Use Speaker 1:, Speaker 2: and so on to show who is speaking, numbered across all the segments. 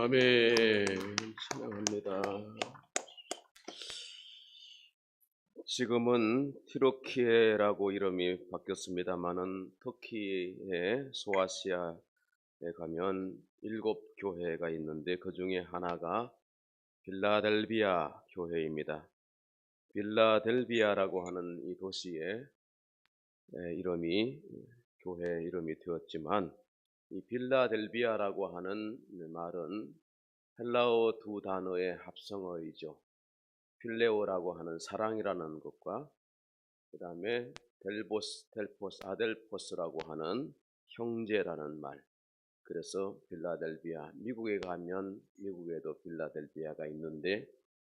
Speaker 1: 아멘. 찬양합니다. 지금은 티르키예라고 이름이 바뀌었습니다만은 터키의 소아시아에 가면 7교회가 있는데 그 중에 하나가 빌라델비아 교회입니다. 빌라델비아라고 하는 이 도시의 이름이 교회 이름이 되었지만 이 빌라델비아라고 하는 말은 헬라어 두 단어의 합성어이죠. 필레오라고 하는 사랑이라는 것과 그 다음에 아델포스라고 하는 형제라는 말. 그래서 빌라델비아, 미국에 가면 미국에도 빌라델비아가 있는데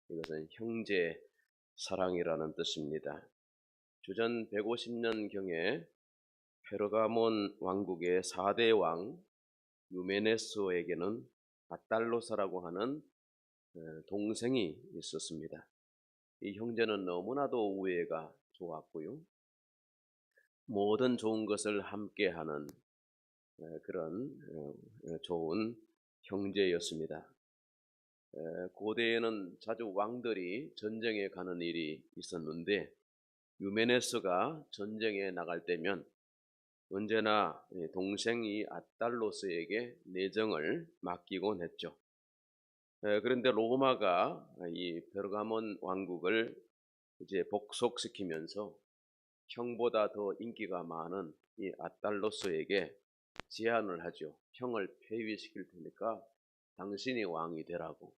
Speaker 1: 이것은 형제 사랑이라는 뜻입니다. 주전 150년경에 페르가몬 왕국의 4대 왕 유메네스에게는 아달로사라고 하는 동생이 있었습니다. 이 형제는 너무나도 우애가 좋았고요. 모든 좋은 것을 함께하는 그런 좋은 형제였습니다. 고대에는 자주 왕들이 전쟁에 가는 일이 있었는데 유메네스가 전쟁에 나갈 때면 언제나 동생이 아달로스에게 내정을 맡기곤 했죠. 그런데 로마가 이 베르가몬 왕국을 이제 복속시키면서 형보다 더 인기가 많은 이 아달로스에게 제안을 하죠. 형을 폐위시킬 테니까 당신이 왕이 되라고.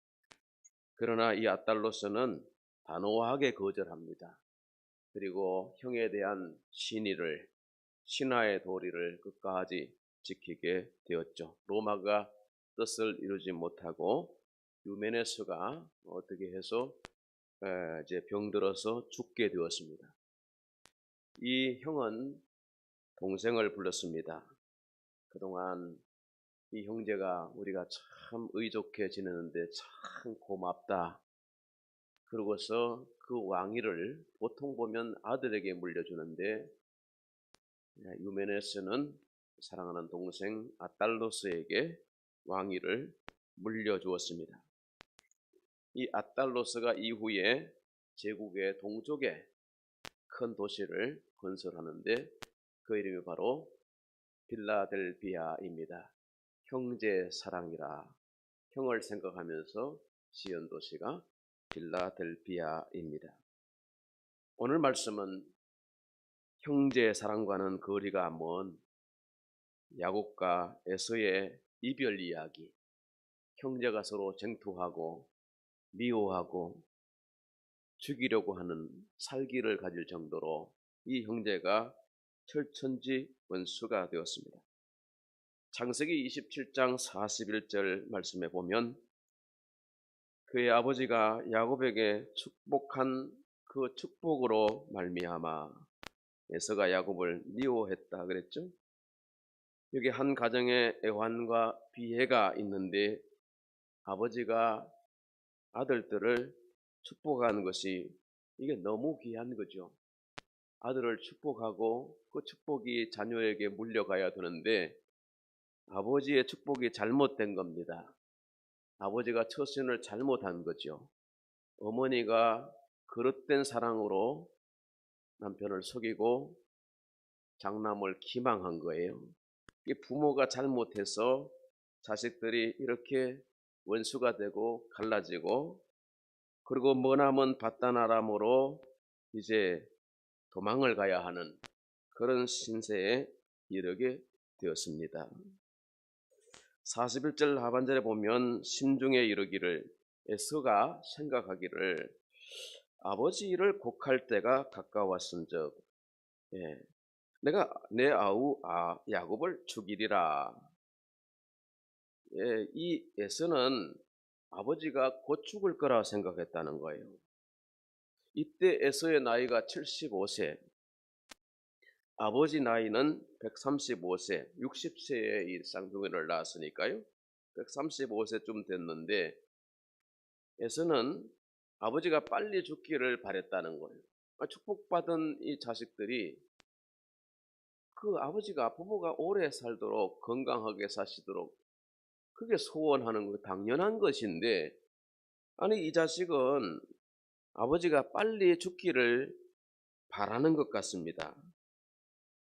Speaker 1: 그러나 이 아달로스는 단호하게 거절합니다. 그리고 형에 대한 신하의 도리를 끝까지 지키게 되었죠. 로마가 뜻을 이루지 못하고 유메네스가 어떻게 해서 이제 병들어서 죽게 되었습니다. 이 형은 동생을 불렀습니다. 그동안 이 형제가 우리가 참 의좋게 지내는데 참 고맙다. 그러고서 그 왕위를 보통 보면 아들에게 물려주는데 유메네스는 사랑하는 동생 아달로스에게 왕위를 물려주었습니다. 이 아달로스가 이후에 제국의 동쪽에 큰 도시를 건설하는데 그 이름이 바로 빌라델비아입니다. 형제 사랑이라 형을 생각하면서 지은 도시가 빌라델비아입니다. 오늘 말씀은 형제 사랑과는 거리가 먼 야곱과 에서의 이별 이야기, 형제가 서로 쟁투하고 미워하고 죽이려고 하는 살기를 가질 정도로 이 형제가 철천지 원수가 되었습니다. 창세기 27장 41절 말씀에 보면 그의 아버지가 야곱에게 축복한 그 축복으로 말미암아 에서가 야곱을 미워했다 그랬죠. 여기 한 가정에 애환과 비애가 있는데 아버지가 아들들을 축복하는 것이 이게 너무 귀한 거죠. 아들을 축복하고 그 축복이 자녀에게 물려가야 되는데 아버지의 축복이 잘못된 겁니다. 아버지가 처신을 잘못한 거죠. 어머니가 그릇된 사랑으로 남편을 속이고 장남을 기망한 거예요. 부모가 잘못해서 자식들이 이렇게 원수가 되고 갈라지고 그리고 머나먼 바다나람으로 이제 도망을 가야 하는 그런 신세에 이르게 되었습니다. 41절 하반절에 보면 심중에 이르기를 에서가 생각하기를 아버지 일을 곡할 때가 가까웠은즉 내가 내 아우 야곱을 죽이리라. 이 에서는 아버지가 곧 죽을 거라 생각했다는 거예요. 이때 에서의 나이가 75세, 아버지 나이는 135세, 60세에 이 쌍둥이를 낳았으니까요. 135세쯤 됐는데 에서는 아버지가 빨리 죽기를 바랬다는 거예요. 축복받은 이 자식들이 그 아버지가 부모가 오래 살도록 건강하게 사시도록 그게 소원하는 거 당연한 것인데, 아니 이 자식은 아버지가 빨리 죽기를 바라는 것 같습니다.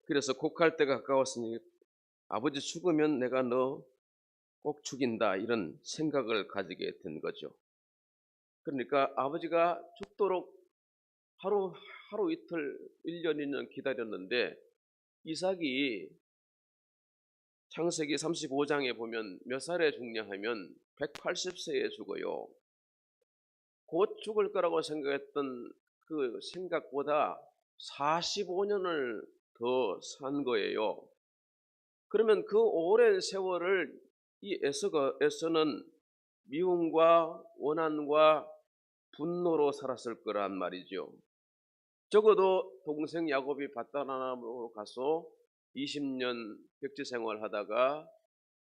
Speaker 1: 그래서 곡할 때가 가까웠으니 아버지 죽으면 내가 너 꼭 죽인다, 이런 생각을 가지게 된 거죠. 그러니까 아버지가 죽도록 하루 하루 이틀 1년 2년 기다렸는데, 이삭이 창세기 35장에 보면 몇 살에 죽냐 하면 180세에 죽어요. 곧 죽을 거라고 생각했던 그 생각보다 45년을 더 산 거예요. 그러면 그 오랜 세월을 이 에서는 미움과 원한과 분노로 살았을 거란 말이죠. 적어도 동생 야곱이 바다나람으로 가서 20년 백지 생활하다가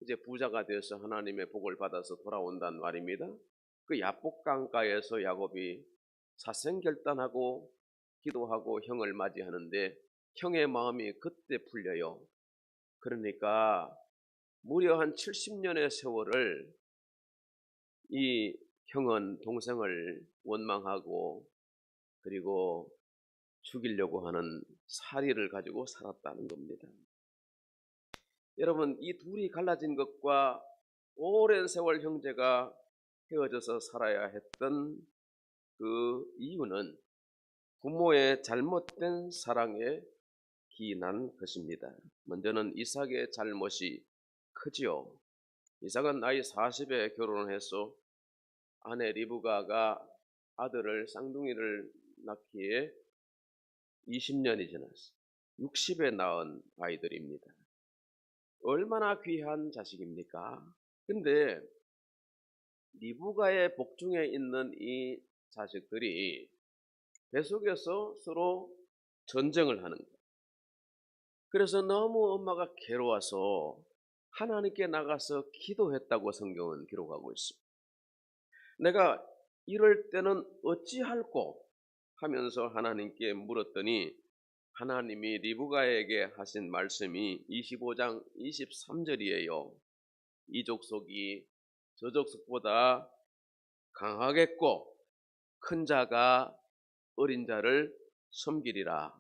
Speaker 1: 이제 부자가 되어서 하나님의 복을 받아서 돌아온단 말입니다. 그 야복 강가에서 야곱이 사생결단하고 기도하고 형을 맞이하는데 형의 마음이 그때 풀려요. 그러니까 무려 한 70년의 세월을 이 형은 동생을 원망하고 그리고 죽이려고 하는 사리를 가지고 살았다는 겁니다. 여러분, 이 둘이 갈라진 것과 오랜 세월 형제가 헤어져서 살아야 했던 그 이유는 부모의 잘못된 사랑에 기인한 것입니다. 먼저는 이삭의 잘못이 크지요. 이삭은 나이 40에 결혼을 해서 아내 리브가가 아들을 쌍둥이를 낳기에 20년이 지났어요. 60에 낳은 아이들입니다. 얼마나 귀한 자식입니까? 근데 리브가의 복중에 있는 이 자식들이 뱃속에서 서로 전쟁을 하는 거예요. 그래서 너무 엄마가 괴로워서 하나님께 나가서 기도했다고 성경은 기록하고 있습니다. 내가 이럴 때는 어찌할꼬 하면서 하나님께 물었더니 하나님이 리브가에게 하신 말씀이 25장 23절이에요. 이 족속이 저 족속보다 강하겠고 큰 자가 어린 자를 섬기리라.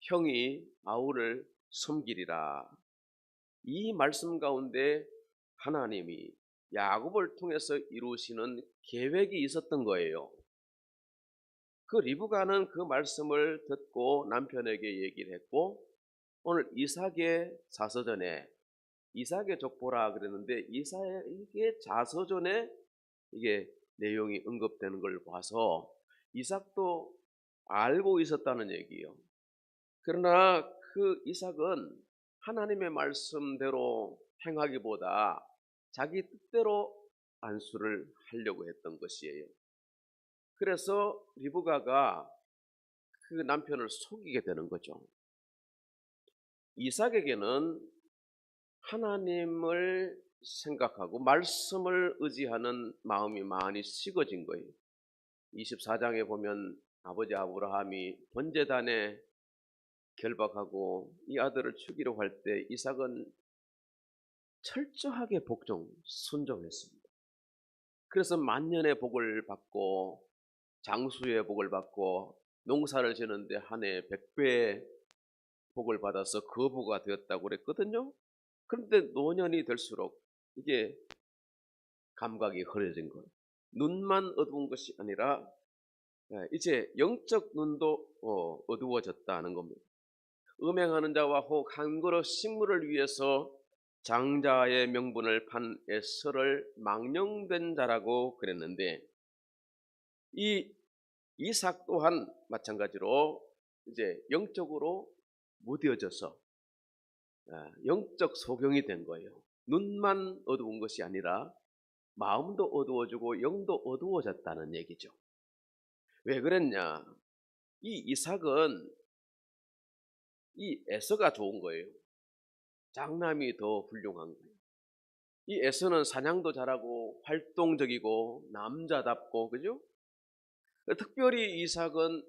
Speaker 1: 형이 아우를 섬기리라. 이 말씀 가운데 하나님이 야곱을 통해서 이루시는 계획이 있었던 거예요. 그 리브가는 그 말씀을 듣고 남편에게 얘기를 했고, 오늘 이삭의 자서전에 이삭의 족보라 그랬는데 이삭의 자서전에 이게 내용이 언급되는 걸 봐서 이삭도 알고 있었다는 얘기예요. 그러나 그 이삭은 하나님의 말씀대로 행하기보다 자기 뜻대로 안수를 하려고 했던 것이에요. 그래서 리브가가 그 남편을 속이게 되는 거죠. 이삭에게는 하나님을 생각하고 말씀을 의지하는 마음이 많이 식어진 거예요. 24장에 보면 아버지 아브라함이 번제단에 결박하고 이 아들을 죽이려고 할 때 이삭은 철저하게 순종했습니다. 그래서 만년의 복을 받고 장수의 복을 받고 농사를 지는데 한 해 100배의 복을 받아서 거부가 되었다고 그랬거든요. 그런데 노년이 될수록 이게 감각이 흐려진 거예요. 눈만 어두운 것이 아니라 이제 영적 눈도 어두워졌다는 겁니다. 음행하는 자와 혹 한 그릇 식물을 위해서 장자의 명분을 판 에서를 망령된 자라고 그랬는데, 이 이삭 또한 마찬가지로 이제 영적으로 무뎌져서 영적 소경이 된 거예요. 눈만 어두운 것이 아니라 마음도 어두워지고 영도 어두워졌다는 얘기죠. 왜 그랬냐? 이 이삭은 이 에서가 좋은 거예요. 장남이 더 훌륭한 거예요. 이 에서는 사냥도 잘하고 활동적이고 남자답고, 그죠? 특별히 이삭은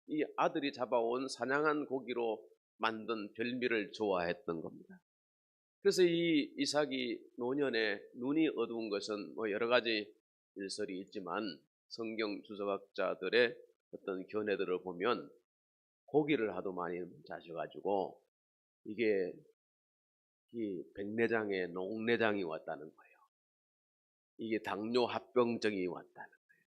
Speaker 1: 이 아들이 잡아온 사냥한 고기로 만든 별미를 좋아했던 겁니다. 그래서 이 이삭이 노년에 눈이 어두운 것은 뭐 여러 가지 일설이 있지만 성경 주석학자들의 어떤 견해들을 보면 고기를 하도 많이 자셔가지고 이게 이 백내장에 녹내장이 왔다는 거예요. 이게 당뇨 합병증이 왔다는 거예요.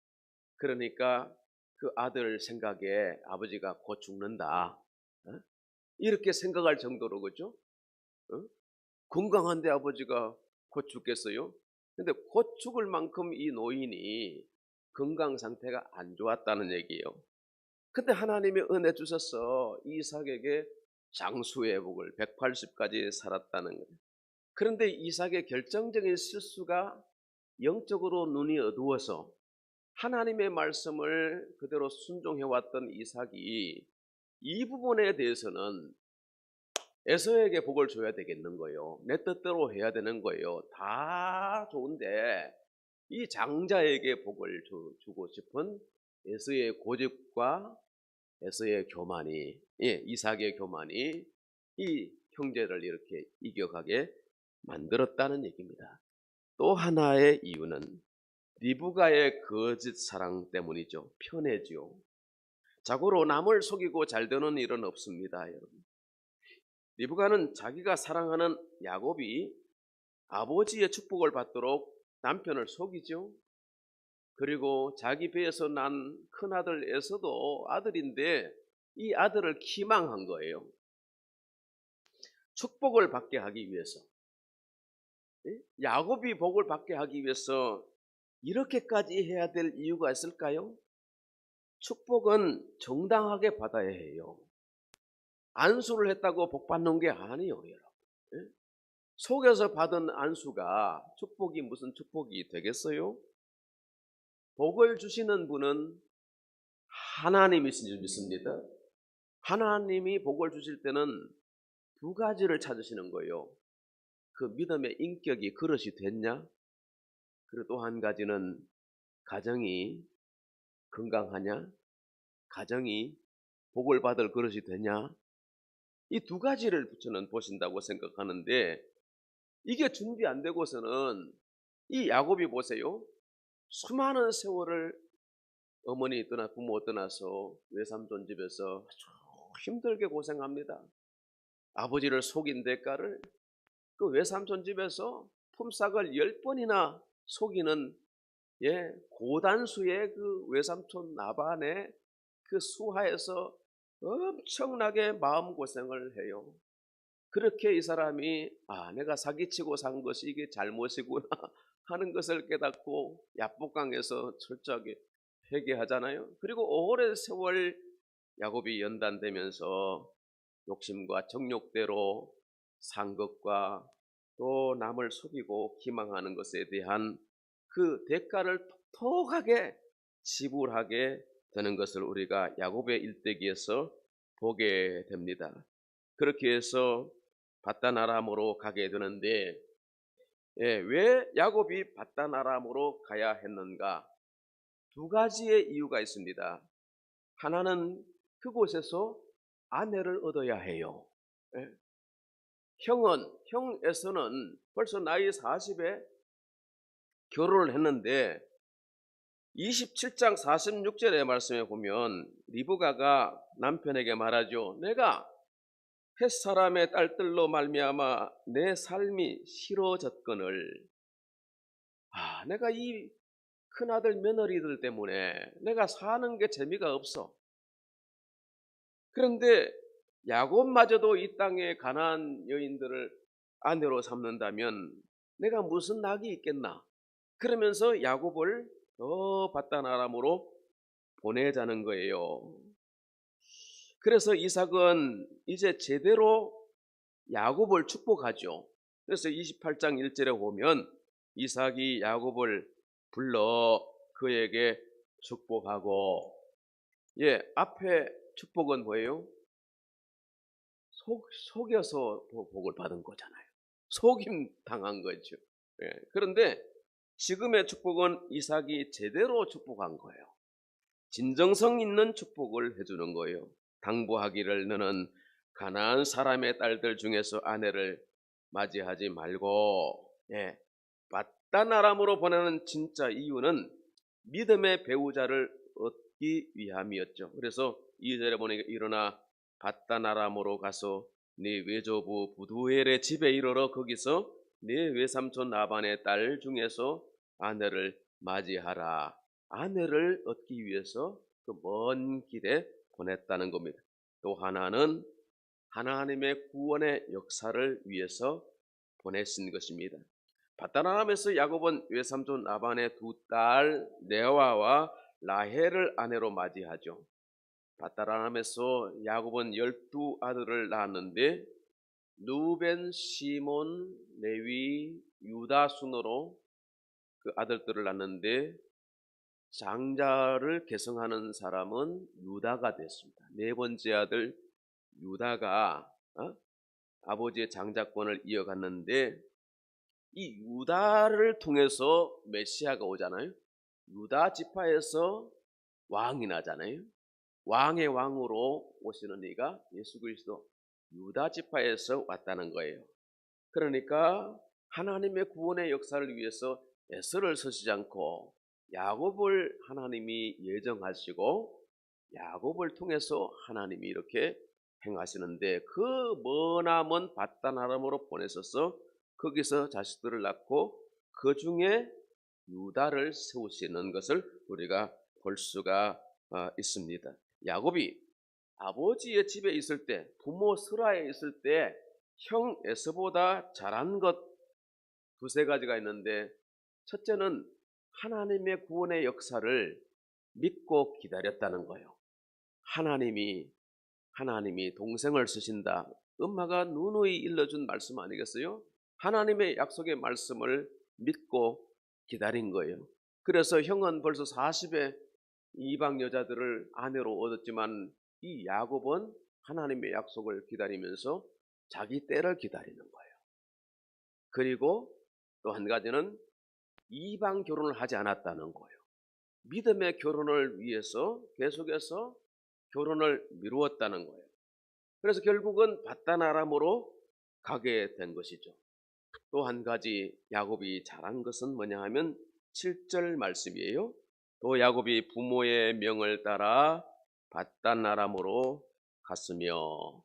Speaker 1: 그러니까 그 아들 생각에 아버지가 곧 죽는다. 어? 이렇게 생각할 정도로 그죠? 어? 건강한데 아버지가 곧 죽겠어요? 근데 곧 죽을 만큼 이 노인이 건강 상태가 안 좋았다는 얘기예요. 근데 하나님이 은혜 주셔서 이삭에게 장수의 복을 180까지 살았다는 거예요. 그런데 이삭의 결정적인 실수가 영적으로 눈이 어두워서 하나님의 말씀을 그대로 순종해왔던 이삭이 이 부분에 대해서는 에서에게 복을 줘야 되겠는 거예요. 내 뜻대로 해야 되는 거예요. 다 좋은데 이 장자에게 복을 주고 싶은 에서의 고집과 에서의 교만이, 이삭의 교만이 이 형제를 이렇게 이겨가게 만들었다는 얘기입니다. 또 하나의 이유는 리브가의 거짓 사랑 때문이죠. 편해지요. 자고로 남을 속이고 잘 되는 일은 없습니다, 여러분. 리브가는 자기가 사랑하는 야곱이 아버지의 축복을 받도록 남편을 속이죠. 그리고 자기 배에서 난 큰아들 에서도 아들인데 이 아들을 기망한 거예요. 축복을 받게 하기 위해서. 야곱이 복을 받게 하기 위해서 이렇게까지 해야 될 이유가 있을까요? 축복은 정당하게 받아야 해요. 안수를 했다고 복 받는 게 아니에요, 여러분. 속에서 받은 안수가 축복이 무슨 축복이 되겠어요? 복을 주시는 분은 하나님이신 줄 믿습니다. 하나님이 복을 주실 때는 두 가지를 찾으시는 거예요. 그 믿음의 인격이 그릇이 됐냐? 그리고 또 한 가지는 가정이 건강하냐? 가정이 복을 받을 그릇이 되냐? 이 두 가지를 저는 보신다고 생각하는데 이게 준비 안 되고서는 이 야곱이 보세요. 수많은 세월을 어머니 떠나 부모 떠나서 외삼촌 집에서 아주 힘들게 고생합니다. 아버지를 속인 대가를 그 외삼촌 집에서 품삯을 10번이나 속이는 고단수의 그 외삼촌 나반의 그 수하에서 엄청나게 마음고생을 해요. 그렇게 이 사람이 내가 사기치고 산 것이 이게 잘못이구나 하는 것을 깨닫고 야복강에서 철저하게 회개하잖아요. 그리고 오랜 세월 야곱이 연단되면서 욕심과 정욕대로 산 것과 또 남을 속이고 기망하는 것에 대한 그 대가를 톡톡하게 지불하게 되는 것을 우리가 야곱의 일대기에서 보게 됩니다. 그렇게 해서 바단 아람으로 가게 되는데 왜 야곱이 바단 아람으로 가야 했는가? 두 가지의 이유가 있습니다. 하나는 그곳에서 아내를 얻어야 해요. 형 에서는 벌써 나이 40에 결혼을 했는데 27장 46절의 말씀에 보면 리브가가 남편에게 말하죠. 내가 햇사람의 딸들로 말미암아 내 삶이 싫어졌거늘 내가 이 큰아들 며느리들 때문에 내가 사는 게 재미가 없어. 그런데 야곱마저도 이 땅의 가나안 여인들을 아내로 삼는다면 내가 무슨 낙이 있겠나. 그러면서 야곱을 바단 아람으로 보내자는 거예요. 그래서 이삭은 이제 제대로 야곱을 축복하죠. 그래서 28장 1절에 보면 이삭이 야곱을 불러 그에게 축복하고 앞에 축복은 뭐예요? 속여서 복을 받은 거잖아요. 속임 당한 거죠. 그런데 지금의 축복은 이삭이 제대로 축복한 거예요. 진정성 있는 축복을 해주는 거예요. 당부하기를 너는 가나안 사람의 딸들 중에서 아내를 맞이하지 말고, 바단 아람으로 보내는 진짜 이유는 믿음의 배우자를 얻기 위함이었죠. 그래서 2절에 보니까 일어나 바단 아람으로 가서 네 외조부 부두엘의 집에 이르러 거기서 네 외삼촌 라반의 딸 중에서 아내를 맞이하라. 아내를 얻기 위해서 그 먼 길에 보냈다는 겁니다. 또 하나는 하나님의 구원의 역사를 위해서 보내신 것입니다. 바다나람에서 야곱은 외삼촌 라반의 두 딸 레아와 라헬을 아내로 맞이하죠. 바다나람에서 야곱은 12아들을 낳았는데 루벤, 시몬, 레위, 유다 순으로 그 아들들을 낳았는데 장자를 계승하는 사람은 유다가 됐습니다. 네 번째 아들 유다가 아버지의 장자권을 이어갔는데 이 유다를 통해서 메시아가 오잖아요. 유다 지파에서 왕이 나잖아요. 왕의 왕으로 오시는 이가 예수 그리스도 유다 지파에서 왔다는 거예요. 그러니까 하나님의 구원의 역사를 위해서 애서를 쓰시지 않고 야곱을 하나님이 예정하시고 야곱을 통해서 하나님이 이렇게 행하시는데 그 머나먼 바단 아람으로 보내셔서 거기서 자식들을 낳고 그 중에 유다를 세우시는 것을 우리가 볼 수가 있습니다. 야곱이 아버지의 집에 있을 때, 부모 스라에 있을 때 형 에서보다 잘한 것 두세 가지가 있는데, 첫째는 하나님의 구원의 역사를 믿고 기다렸다는 거예요. 하나님이 동생을 쓰신다. 엄마가 누누이 일러준 말씀 아니겠어요? 하나님의 약속의 말씀을 믿고 기다린 거예요. 그래서 형은 벌써 40에 이방 여자들을 아내로 얻었지만 이 야곱은 하나님의 약속을 기다리면서 자기 때를 기다리는 거예요. 그리고 또 한 가지는 이방 결혼을 하지 않았다는 거예요. 믿음의 결혼을 위해서 계속해서 결혼을 미루었다는 거예요. 그래서 결국은 바단 아람으로 가게 된 것이죠. 또 한 가지 야곱이 잘한 것은 뭐냐 하면 7절 말씀이에요. 또 야곱이 부모의 명을 따라 바단 아람으로 갔으며,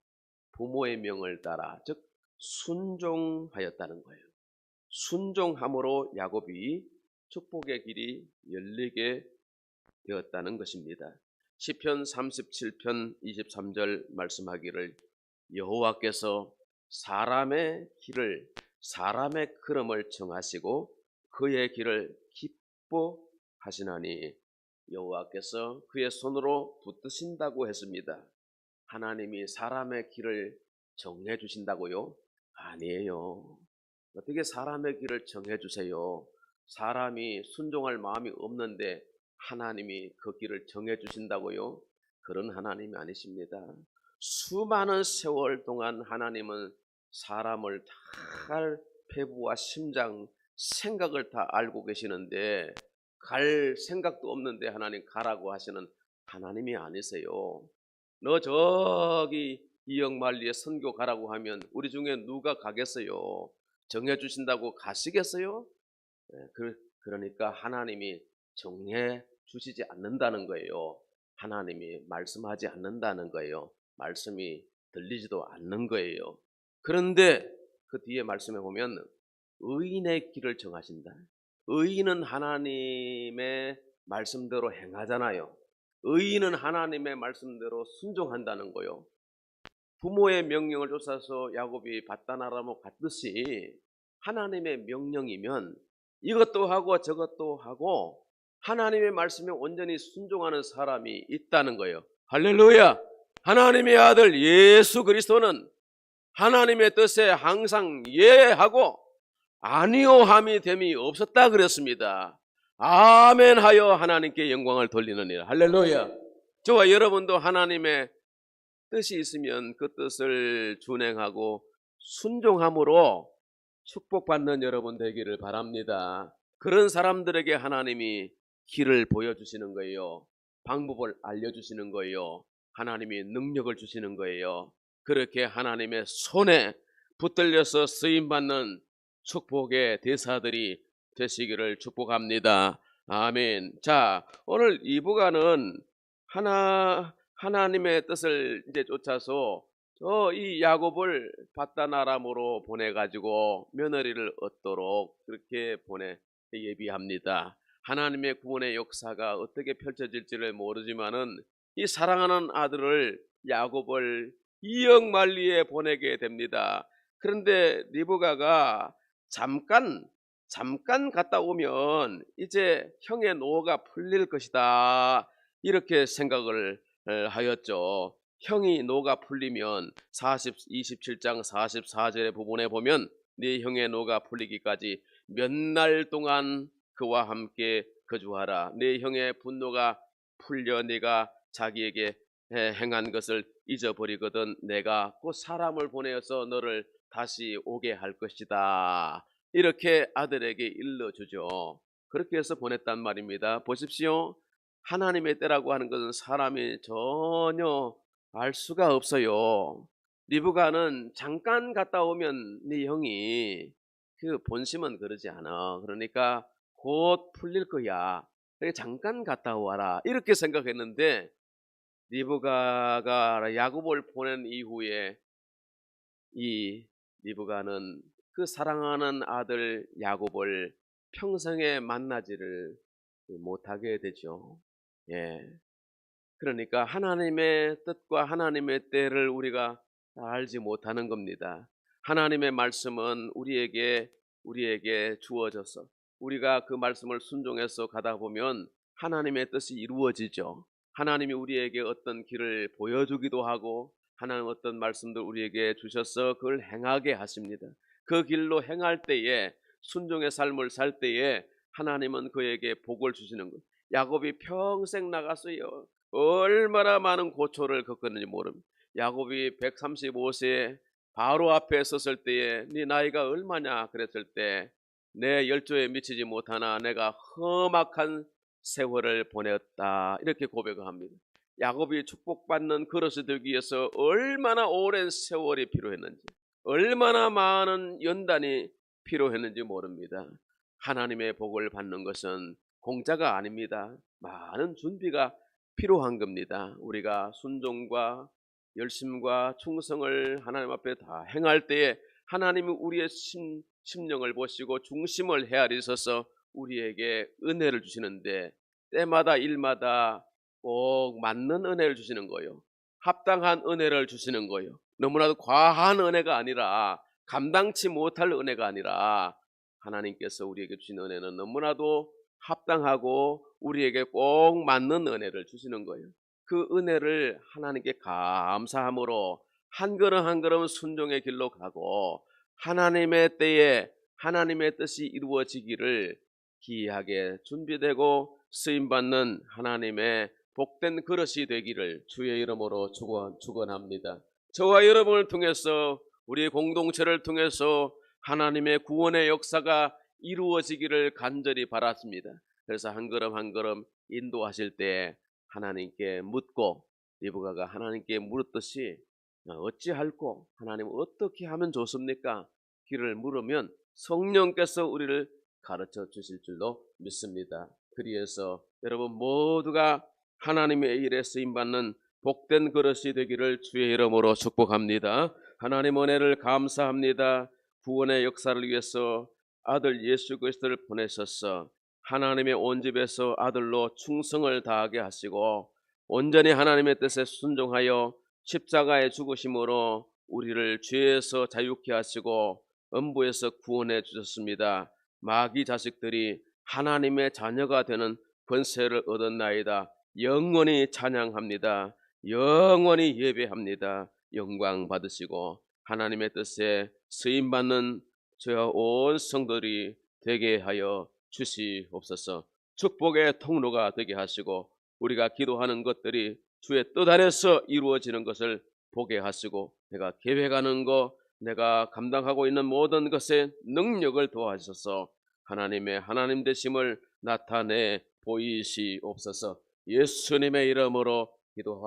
Speaker 1: 부모의 명을 따라 즉 순종하였다는 거예요. 순종함으로 야곱이 축복의 길이 열리게 되었다는 것입니다. 시편 37편 23절 말씀하기를 여호와께서 사람의 걸음을 정하시고 그의 길을 기뻐하시나니, 여호와께서 그의 손으로 붙드신다고 했습니다. 하나님이 사람의 길을 정해 주신다고요? 아니에요. 어떻게 사람의 길을 정해 주세요? 사람이 순종할 마음이 없는데 하나님이 그 길을 정해 주신다고요? 그런 하나님이 아니십니다. 수많은 세월 동안 하나님은 사람을 다 배부와 심장, 생각을 다 알고 계시는데 갈 생각도 없는데 하나님 가라고 하시는 하나님이 아니세요. 너 저기 이영만리에 선교 가라고 하면 우리 중에 누가 가겠어요? 정해 주신다고 가시겠어요? 그러니까 하나님이 정해 주시지 않는다는 거예요. 하나님이 말씀하지 않는다는 거예요. 말씀이 들리지도 않는 거예요. 그런데 그 뒤에 말씀에 보면 의인의 길을 정하신다. 의인은 하나님의 말씀대로 행하잖아요. 의인은 하나님의 말씀대로 순종한다는 거예요. 부모의 명령을 쫓아서 야곱이 바단 아람으로 갔듯이 하나님의 명령이면 이것도 하고 저것도 하고 하나님의 말씀에 온전히 순종하는 사람이 있다는 거예요. 할렐루야! 하나님의 아들 예수 그리스도는 하나님의 뜻에 항상 예하고 아니오함이 됨이 없었다 그랬습니다. 아멘 하여 하나님께 영광을 돌리느니라. 할렐루야! 저와 여러분도 하나님의 뜻이 있으면 그 뜻을 준행하고 순종함으로 축복받는 여러분 되기를 바랍니다. 그런 사람들에게 하나님이 길을 보여주시는 거예요. 방법을 알려주시는 거예요. 하나님이 능력을 주시는 거예요. 그렇게 하나님의 손에 붙들려서 쓰임받는 축복의 대사들이 되시기를 축복합니다. 아멘. 자, 오늘 이 부가는 하나님의 뜻을 이제 쫓아서 이 야곱을 밧단 아람으로 보내가지고 며느리를 얻도록 그렇게 예비합니다. 하나님의 구원의 역사가 어떻게 펼쳐질지를 모르지만은 이 사랑하는 아들을 야곱을 이역만리에 보내게 됩니다. 그런데 리브가가 잠깐 갔다 오면 이제 형의 노가 풀릴 것이다, 이렇게 생각을 하였죠. 형이 노가 풀리면 27장 44절의 부분에 보면 네 형의 노가 풀리기까지 몇 날 동안 그와 함께 거주하라. 네 형의 분노가 풀려 네가 자기에게 행한 것을 잊어버리거든 내가 곧 사람을 보내어서 너를 다시 오게 할 것이다, 이렇게 아들에게 일러주죠. 그렇게 해서 보냈단 말입니다. 보십시오. 하나님의 때라고 하는 것은 사람이 전혀 알 수가 없어요. 리브가는 잠깐 갔다 오면 네 형이, 그 본심은 그러지 않아. 그러니까 곧 풀릴 거야. 그러니까 잠깐 갔다 와라, 이렇게 생각했는데 리브가가 야곱을 보낸 이후에 이 리브가는 그 사랑하는 아들 야곱을 평생에 만나지를 못하게 되죠. 예. 그러니까 하나님의 뜻과 하나님의 때를 우리가 알지 못하는 겁니다. 하나님의 말씀은 우리에게 주어져서 우리가 그 말씀을 순종해서 가다 보면 하나님의 뜻이 이루어지죠. 하나님이 우리에게 어떤 길을 보여주기도 하고 하나님 어떤 말씀들 우리에게 주셔서 그걸 행하게 하십니다. 그 길로 행할 때에, 순종의 삶을 살 때에 하나님은 그에게 복을 주시는 거예요. 야곱이 평생 나갔어요. 얼마나 많은 고초를 겪었는지 모릅니다. 야곱이 135세에 바로 앞에 섰을 때에 네 나이가 얼마냐 그랬을 때 내 열조에 미치지 못하나 내가 험악한 세월을 보냈다, 이렇게 고백을 합니다. 야곱이 축복받는 그릇이 되기 위해서 얼마나 오랜 세월이 필요했는지, 얼마나 많은 연단이 필요했는지 모릅니다. 하나님의 복을 받는 것은 공짜가 아닙니다. 많은 준비가 필요한 겁니다. 우리가 순종과 열심과 충성을 하나님 앞에 다 행할 때에 하나님이 우리의 심령을 보시고 중심을 헤아리셔서 우리에게 은혜를 주시는데, 때마다 일마다 꼭 맞는 은혜를 주시는 거예요. 합당한 은혜를 주시는 거예요. 너무나도 과한 은혜가 아니라, 감당치 못할 은혜가 아니라 하나님께서 우리에게 주신 은혜는 너무나도 합당하고 우리에게 꼭 맞는 은혜를 주시는 거예요. 그 은혜를 하나님께 감사함으로 한 걸음 한 걸음 순종의 길로 가고 하나님의 때에 하나님의 뜻이 이루어지기를 기이하게 준비되고 쓰임받는 하나님의 복된 그릇이 되기를 주의 이름으로 축원합니다. 저와 여러분을 통해서, 우리 공동체를 통해서 하나님의 구원의 역사가 이루어지기를 간절히 바랐습니다. 그래서 한 걸음 한 걸음 인도하실 때 하나님께 묻고, 리브가가 하나님께 물었듯이 어찌할꼬, 하나님 어떻게 하면 좋습니까? 길을 물으면 성령께서 우리를 가르쳐 주실 줄로 믿습니다. 그리해서 여러분 모두가 하나님의 일에 쓰임받는 복된 그릇이 되기를 주의 이름으로 축복합니다. 하나님 은혜를 감사합니다. 구원의 역사를 위해서 아들 예수 그리스도를 보내셔서 하나님의 온 집에서 아들로 충성을 다하게 하시고 온전히 하나님의 뜻에 순종하여 십자가의 죽으심으로 우리를 죄에서 자유케 하시고 음부에서 구원해 주셨습니다. 마귀 자식들이 하나님의 자녀가 되는 권세를 얻었나이다. 영원히 찬양합니다. 영원히 예배합니다. 영광 받으시고 하나님의 뜻에 쓰임받는 저와 온 성도들이 되게 하여 주시옵소서. 축복의 통로가 되게 하시고 우리가 기도하는 것들이 주의 뜻 안에서 이루어지는 것을 보게 하시고 내가 계획하는 것, 내가 감당하고 있는 모든 것에 능력을 도와주셔서 하나님의 하나님 되심을 나타내 보이시옵소서. 예수님의 이름으로 기도합니다.